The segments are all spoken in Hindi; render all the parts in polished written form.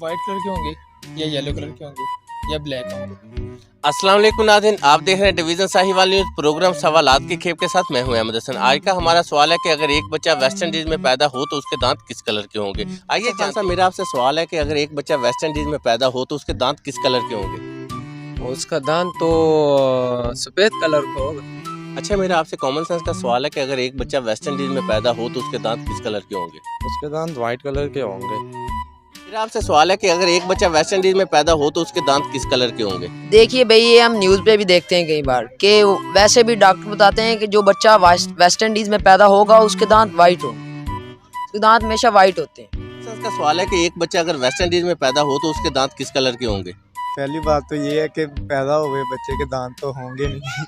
वाइट कलर के होंगे या येलो कलर के होंगे या ब्लैक होंगे। अस्सलाम वालेकुम नाज़रीन, आप देख रहे हैं डिवीज़न साहिवाल न्यूज़ प्रोग्राम सवालात की खेप के साथ मैं हूं अहमद हसन। आज का हमारा सवाल है कि अगर एक बच्चा वेस्ट इंडीज़ में पैदा हो तो उसके दांत किस कलर के होंगे। आइए खान साहब, मेरा आपसे सवाल है कि अगर एक बच्चा वेस्ट इंडीज़ में पैदा हो तो उसके दांत किस कलर के होंगे। उसका दांत तो सफ़ेद कलर का होगा। अच्छा, मेरा आपसे कॉमन सेंस का सवाल है कि अगर एक बच्चा वेस्ट इंडीज़ में पैदा हो तो उसके दांत किस कलर के होंगे। उसके दांत वाइट कलर के होंगे। मेरा आपसे सवाल है कि अगर एक बच्चा वेस्ट इंडीज़ में पैदा हो तो उसके दांत किस कलर के होंगे। देखिए भाई, ये हम न्यूज़ पे भी देखते हैं कई बार कि वैसे भी डॉक्टर बताते हैं कि जो बच्चा वेस्ट इंडीज में पैदा होगा उसके दांत वाइट होंगे, उसके दांत हमेशा वाइट होते हैं। इसका सवाल है कि एक बच्चा अगर वेस्ट इंडीज़ में पैदा हो तो उसके दांत किस कलर के होंगे। पहली बात तो ये है कि पैदा हुए बच्चे के दांत तो होंगे नहीं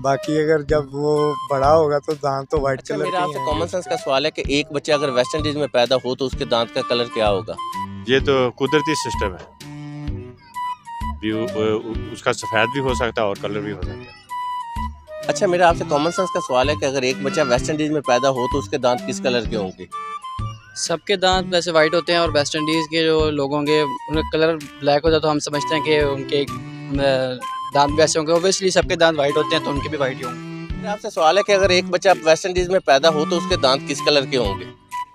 बाकी अगर जब वो बड़ा होगा तो दांत तो वाइट अच्छा, कलर मेरा के आपसे ही कॉमन सेंस का सवाल है कि एक बच्चा अगर वेस्ट इंडीज़ में पैदा हो तो उसके दांत का कलर क्या होगा। ये तो कुदरती सिस्टम है, उसका सफ़ेद भी हो सकता है और कलर भी हो सकता है। अच्छा, मेरा आपसे कॉमन सेंस का सवाल है कि अगर एक बच्चा वेस्ट इंडीज़ में पैदा हो तो उसके दांत किस कलर के होंगे। सबके दांत वैसे वाइट होते हैं और वेस्ट इंडीज़ के जो लोग होंगे उनका कलर ब्लैक होता है, तो हम समझते हैं कि उनके दांत वैसे होंगे। ओबियसली सबके दांत वाइट होते हैं तो उनके भी वाइट ही होंगे। मेरा आपसे सवाल है कि अगर एक बच्चा वेस्ट इंडीज़ में पैदा हो तो उसके दांत किस कलर के होंगे।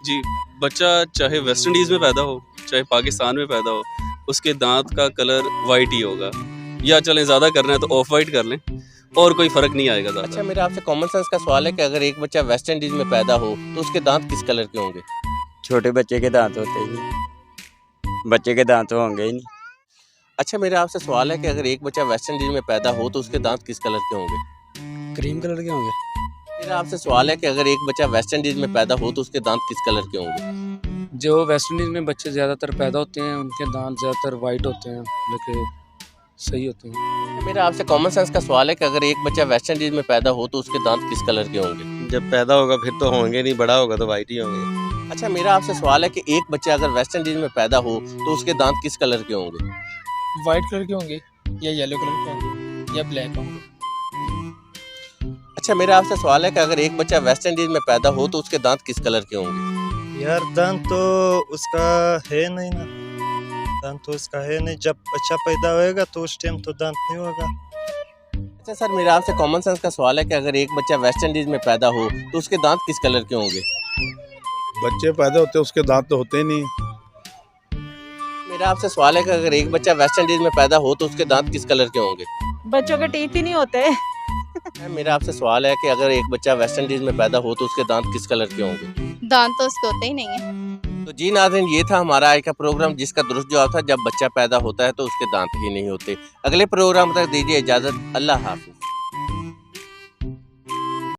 जी, बच्चा चाहे वेस्ट इंडीज़ में पैदा हो चाहे पाकिस्तान में पैदा हो, उसके दांत का कलर वाइट ही होगा। या चलें ज़्यादा करना है तो ऑफ वाइट कर लें और कोई फ़र्क नहीं आएगा ज़्यादा। अच्छा, मेरा आपसे कॉमन सेंस का सवाल है कि अगर एक बच्चा वेस्ट इंडीज़ में पैदा हो तो उसके दांत किस कलर के होंगे। छोटे बच्चे के दांत होते हैं, बच्चे के दांत तो होंगे ही नहीं। अच्छा, मेरा आपसे सवाल है कि अगर एक बच्चा वेस्ट इंडीज़ में पैदा हो तो उसके दांत किस कलर के होंगे। क्रीम कलर के होंगे। मेरा आपसे सवाल है कि अगर एक बच्चा वेस्ट इंडीज़ में पैदा हो तो उसके दांत किस कलर के होंगे। जो वेस्ट इंडीज़ में बच्चे ज़्यादातर पैदा होते हैं उनके दांत ज़्यादातर वाइट होते हैं, लेकिन सही होते हैं। मेरा आपसे कॉमन सेंस का सवाल है कि अगर एक बच्चा वेस्ट इंडीज़ में पैदा हो तो उसके दांत किस कलर के होंगे। जब पैदा होगा फिर तो होंगे नहीं, बड़ा होगा तो वाइट ही होंगे। अच्छा, मेरा आपसे सवाल है कि एक बच्चा अगर वेस्ट इंडीज़ में पैदा हो तो उसके दांत किस कलर के होंगे। वाइट कलर के होंगे या येलो कलर के होंगे या ब्लैक होंगे। अच्छा, मेरा आपसे सवाल है कि अगर एक बच्चा वेस्ट इंडीज़ में पैदा हो तो उसके दांत किस कलर के होंगे। यार दांत तो उसका है नहीं ना, दांत तो उसका है नहीं। जब बच्चा पैदा होएगा तो उस टाइम तो दांत नहीं होगा। अच्छा सर, मेरा आपसे कॉमन सेंस का सवाल है कि अगर एक बच्चा वेस्ट इंडीज़ में पैदा हो तो उसके दांत किस कलर के होंगे। बच्चे पैदा होते हैं उसके दांत तो होते ही नहीं। मेरा आपसे सवाल है कि अगर एक बच्चा वेस्ट इंडीज़ में पैदा हो तो उसके दांत किस कलर के होंगे। बच्चों के टीथ ही नहीं होते। मेरा आपसे सवाल है कि अगर एक बच्चा वेस्ट इंडीज़ में पैदा हो तो उसके दांत किस कलर के होंगे। दांत तो उसके होते ही नहीं है। तो जी नाज़रीन, ये था हमारा आज का प्रोग्राम जिसका दुरुस्त जवाब था जब बच्चा पैदा होता है तो उसके दांत ही नहीं होते। अगले प्रोग्राम तक दीजिए इजाज़त। अल्लाह हाफिज़।